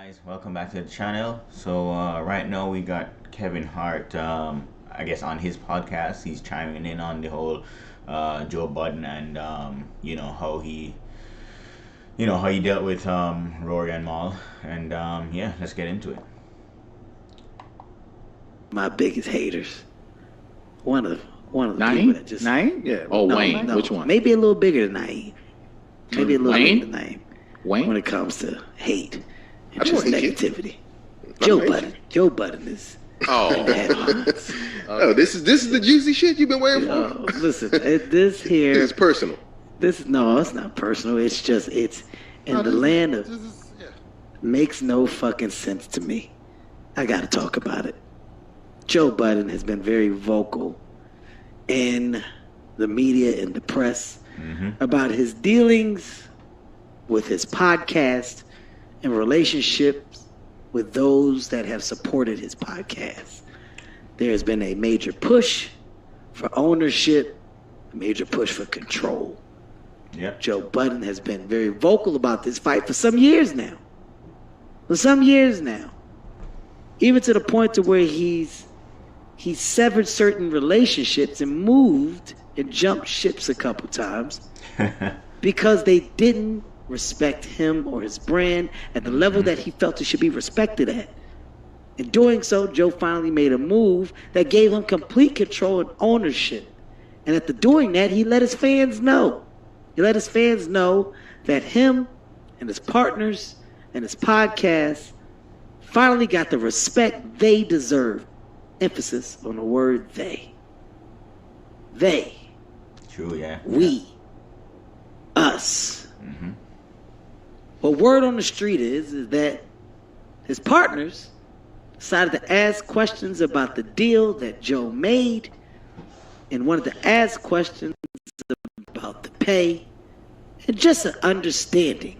guys, welcome back to the channel. So right now we got Kevin Hart, I guess on his podcast. He's chiming in on the whole Joe Budden and how he dealt with Rory and Mal. And yeah, let's get into it. My biggest haters. One of the Naeem? people that just Naeem? Yeah. Oh, no, Wayne. no. Which one? Maybe a little bigger than Naeem. Maybe a little Wayne? bigger than Naeem. Wayne? When it comes to hate and I just don't hate you. negativity. Joe Budden. Joe Budden is in the Oh, headlines. Oh, this is the juicy shit you've been waiting for. Oh, listen, this here. It's personal. No, it's not personal. It's just in the land of makes no fucking sense to me. I got to talk about it. Joe Budden has been very vocal in the media and the press about his dealings with his podcast and relationships with those that have supported his podcast. There has been a major push for ownership, a major push for control. Yep. Joe Budden has been very vocal about this fight for some years now. Even to the point to where he's severed certain relationships and moved and jumped ships a couple times because they didn't respect him or his brand at the level that he felt it should be respected at. In doing so, Joe finally made a move that gave him complete control and ownership. And after doing that, he let his fans know. He let his fans know that him and his partners and his podcast finally got the respect they deserve. Emphasis on the word they. They. True, yeah. We. Us. What word on the street is that his partners decided to ask questions about the deal that Joe made and wanted to ask questions about the pay and just an understanding.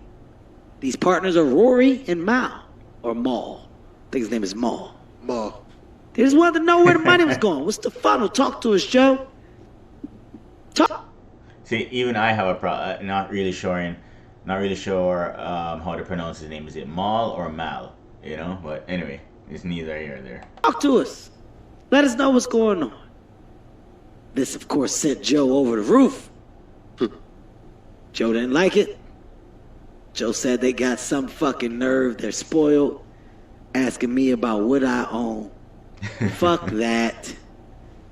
These partners are Rory and Mal, or Mal. I think his name is Mal. Mal. They just wanted to know where the money was going. What's the funnel? Talk to us, Joe. Talk. See, even I have a problem. Not really sure how to pronounce his name. Is it Mal or Mal? You know, but anyway, it's neither here or there. Talk to us. Let us know what's going on. This, of course, sent Joe over the roof. Joe didn't like it. Joe said they got some fucking nerve. They're spoiled. Asking me about what I own. Fuck that.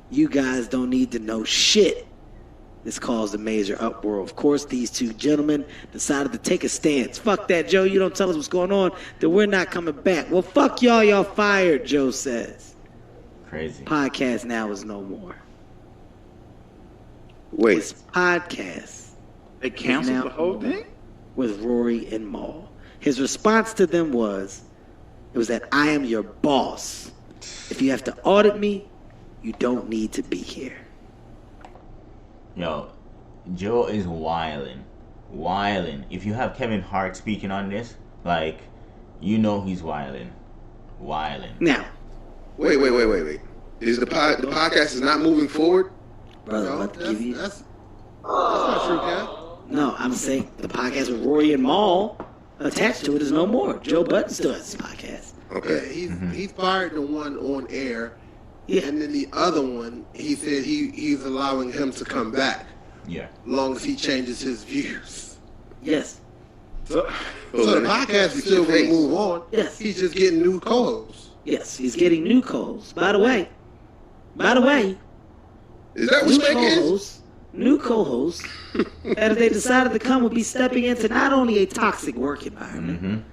You guys don't need to know shit. This caused a major uproar. Of course, these two gentlemen decided to take a stance. Fuck that, Joe. You don't tell us what's going on, then we're not coming back. Well, fuck y'all. Y'all fired, Joe says. Crazy. Podcast now is no more. Wait. His podcast they canceled now the whole thing? with Rory and Mal. His response to them was that I am your boss. If you have to audit me, you don't need to be here. Yo, Joe is wildin'. If you have Kevin Hart speaking on this, like, you know he's wildin'. Now, Wait. Is the podcast is not moving forward? brother, I'm No, about to give you... that's not true, Cal. No, I'm saying the podcast with Rory and Mal attached to it is no more. Joe Budden still has his podcast. Okay. Yeah, he's fired the one on air, Yeah. and then the other one, he said he's allowing him to come back, Yeah. long as he changes his views. Yes. So the podcast is still going to move on. Yes. He's just getting new co-hosts. Yes, he's getting new co-hosts. By the way, Is that what's making it? new co-hosts, that if they decided to come would be stepping into not only a toxic work environment,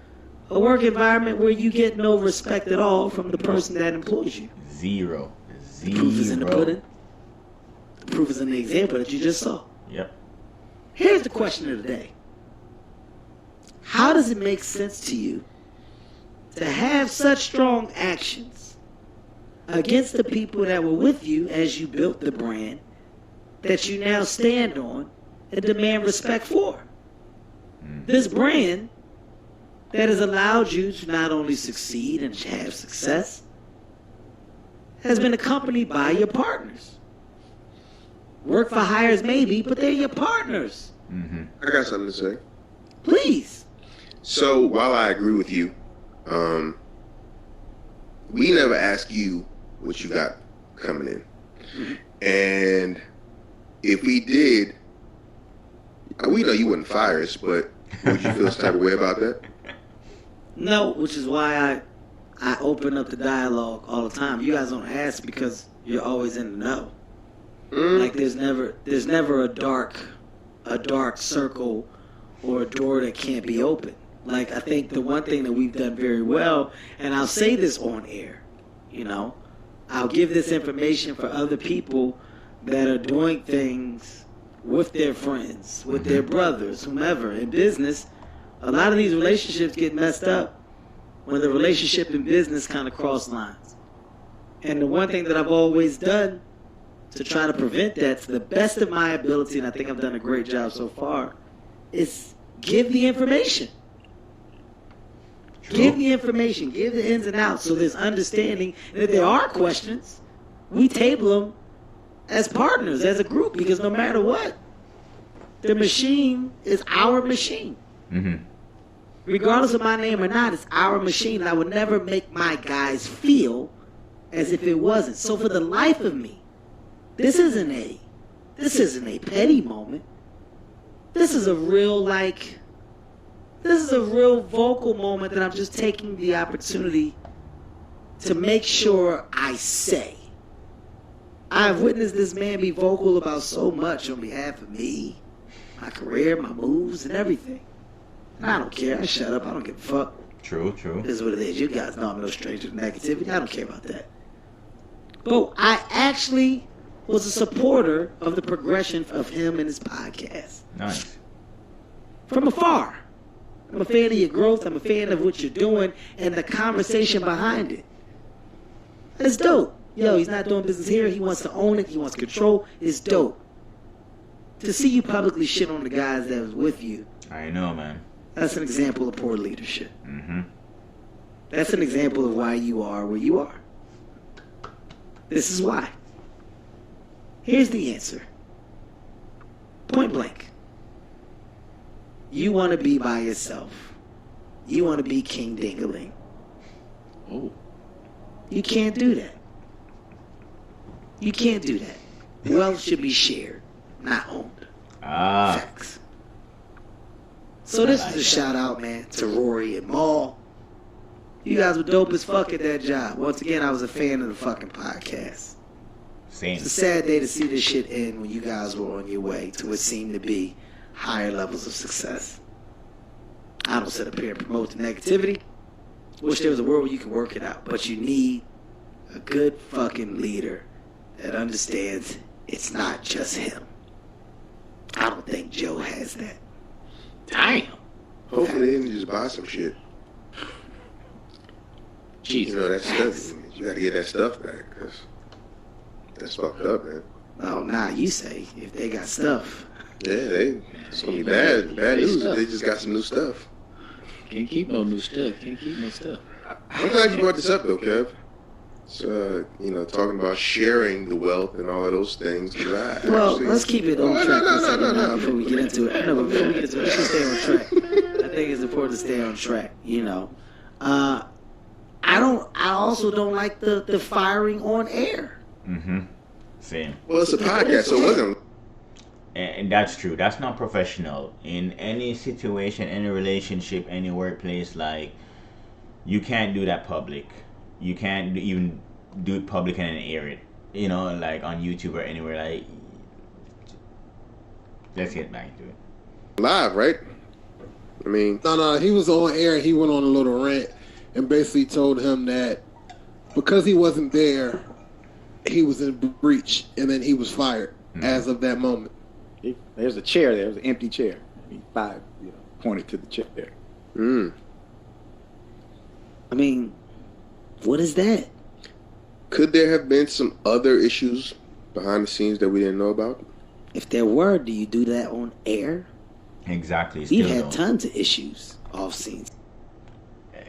a work environment where you get no respect at all from the person that employs you. Zero. The proof is in the pudding. The proof is in the example that you just saw. Yep. Here's the question of the day. How does it make sense to you to have such strong actions against the people that were with you as you built the brand that you now stand on and demand respect for? This brand that has allowed you to not only succeed and have success has been accompanied by your partners. Work for hires maybe, but they're your partners. I got something to say. Please. So while I agree with you We never ask you what you got coming in. And if we did, we know you wouldn't fire us, but would you feel some type of way about that? No, which is why I open up the dialogue all the time. You guys don't ask because you're always in the know. Like there's never a dark circle or a door that can't be opened. Like I think the one thing that we've done very well, and I'll say this on air, you know, I'll give this information for other people that are doing things with their friends, with their brothers, whomever, in business. A lot of these relationships get messed up when the relationship and business kind of cross lines. And the one thing that I've always done to try to prevent that to the best of my ability, and I think I've done a great job so far, is give the information. True. Give the information, give the ins and outs so there's understanding that there are questions. We table them as partners, as a group, because no matter what, the machine is our machine. Mm-hmm. Regardless of my name or not, it's our machine. And I would never make my guys feel as if it wasn't. So for the life of me, this isn't a petty moment. This is a real vocal moment that I'm just taking the opportunity to make sure I say. I've witnessed this man be vocal about so much on behalf of me, my career, my moves, and everything. And I don't care. I shut up. I don't give a fuck. True. This is what it is. You guys know I'm no stranger to negativity. I don't care about that. But I actually was a supporter of the progression of him and his podcast. Nice. From afar. I'm a fan of your growth. I'm a fan of what you're doing and the conversation behind it. It's dope. Yo, he's not doing business here. He wants to own it. He wants control. It's dope. To see you publicly shit on the guys that was with you. I know, man. That's an example of poor leadership. Mm-hmm. That's an example of why you are where you are. This is why. Here's the answer. Point blank. You want to be by yourself. You want to be King Dingaling. Oh. You can't do that. You can't do that. Wealth should be shared, not owned. Facts. So this is a shout out, man, to Rory and Maul. You guys were dope as fuck at that job. Once again, I was a fan of the fucking podcast. Same. It's a sad day to see this shit end when you guys were on your way to what seemed to be higher levels of success. I don't sit up here and promote the negativity. Wish there was a world where you can work it out. But you need a good fucking leader that understands it's not just him. I don't think Joe has that. Damn. Hopefully they didn't just buy some shit. Jesus. You know, that stuff, you gotta get that stuff back, because that's fucked up, man. Oh, nah, you say, if they got stuff. Yeah, it's gonna be bad news. They just got some new stuff. Can't keep no new stuff. I'm glad you brought this up, though, Kev. So, talking about sharing the wealth and all of those things. Let's keep it on track for a second now before we get into it. No, before we get into it, let's just stay on track. I think it's important to stay on track, I also don't like the firing on air. Mm-hmm. Same. Well, it's a podcast, so it wasn't. And that's true. That's not professional. In any situation, any relationship, any workplace, like, you can't do that public. You can't even do it public and then air it. Like on YouTube or anywhere. Like, let's get back to it. Live, right? I mean, No, he was on air and he went on a little rant and basically told him that because he wasn't there, he was in breach, and then he was fired as of that moment. There's a chair there. There's an empty chair. He pointed to the chair. I mean, what is that? Could there have been some other issues behind the scenes that we didn't know about? If there were, do you do that on air? Exactly. We've had tons of issues off scenes.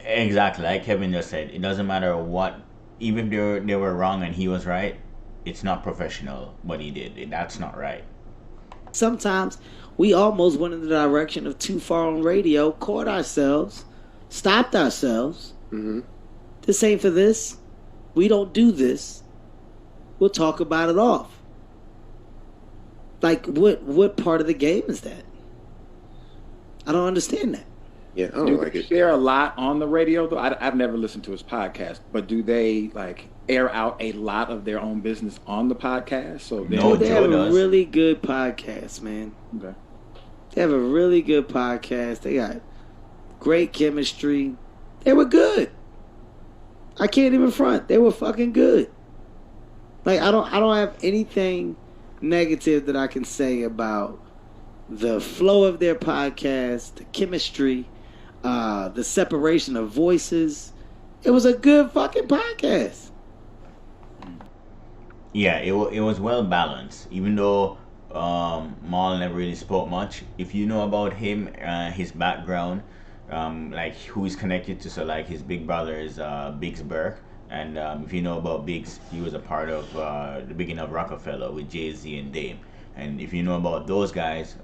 Exactly. Like Kevin just said, it doesn't matter what, even if they were wrong and he was right, it's not professional what he did. That's not right. Sometimes we almost went in the direction of too far on radio, caught ourselves, stopped ourselves, This ain't for this. We don't do this. We'll talk about it off. Like, what part of the game is that? I don't understand that. Yeah, I don't Do like they it. share a lot on the radio though? I've never listened to his podcast, but do they like air out a lot of their own business on the podcast? So then, No, They Joe have a does. really good podcast, man. okay. They have a really good podcast. They got great chemistry. They were good. I can't even front. They were fucking good. Like I don't have anything negative that I can say about the flow of their podcast, the chemistry, the separation of voices. It was a good fucking podcast. Yeah, it was well balanced. Even though Maul never really spoke much. If you know about him, his background, like who he's connected to, so like his big brother is Biggs Burke, and if you know about Biggs, he was a part of the beginning of Rockefeller with Jay-Z and Dame. And if you know about those guys,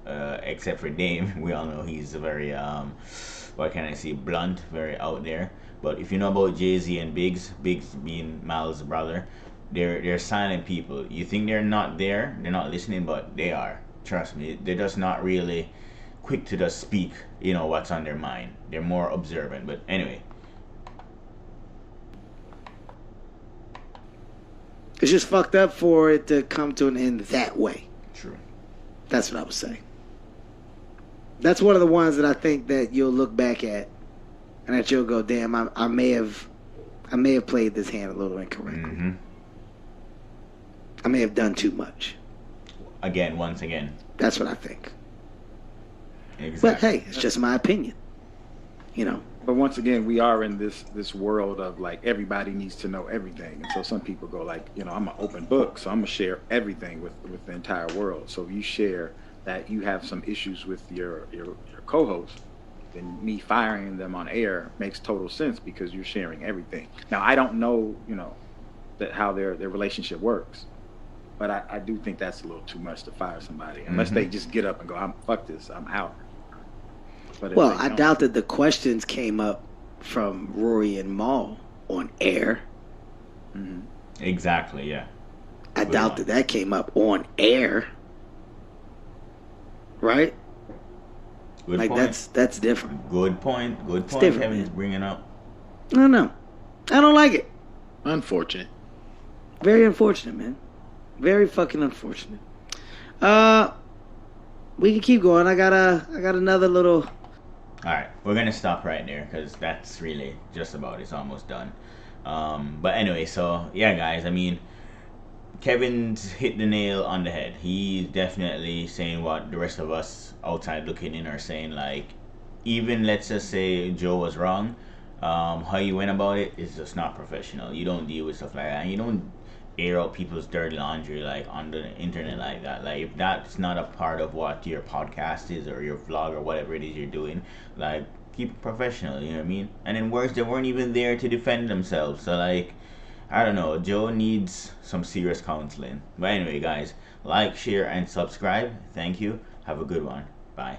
except for Dame, we all know he's a very what can I say, blunt, very out there. But if you know about Jay-Z and Biggs being Mal's brother, they're silent people. You think they're not there, they're not listening, but they are. Trust me, they're just not really quick to just speak, what's on their mind. They're more observant. But anyway. It's just fucked up for it to come to an end that way. True. That's what I was saying. That's one of the ones that I think that you'll look back at and that you'll go, damn, I may have played this hand a little incorrectly. Mm-hmm. I may have done too much. Once again. That's what I think. Exactly. But hey, it's just my opinion. But once again, we are in this world of like everybody needs to know everything, and so some people go like, I'm an open book, so I'm gonna share everything with the entire world. So if you share that you have some issues with your co-host, then me firing them on air makes total sense because you're sharing everything. Now I don't know, that how their relationship works, but I do think that's a little too much to fire somebody unless they just get up and go, I'm fuck this, I'm out. But Well, I doubt that the questions came up from Rory and Maul on air. Mm-hmm. Exactly, yeah. I Good doubt one. that came up on air. Right? Good Like point. that's different. Good point. Good point. different, Kevin's man. bringing up. I don't know. I don't like it. Unfortunate. Very unfortunate, man. Very fucking unfortunate. We can keep going. I got another little. All right, we're gonna stop right there because that's really just about it's almost done. But anyway, so yeah, guys. I mean, Kevin's hit the nail on the head. He's definitely saying what the rest of us outside looking in are saying. Like, even let's just say Joe was wrong. How you went about it is just not professional. You don't deal with stuff like that. You don't air out people's dirty laundry like on the internet like that. Like, if that's not a part of what your podcast is or your vlog or whatever it is you're doing, like, keep it professional. You know what I mean? And then worse, they weren't even there to defend themselves. So like, I don't know. Joe needs some serious counseling. But anyway, guys, like, share, and subscribe. Thank you. Have a good one. Bye.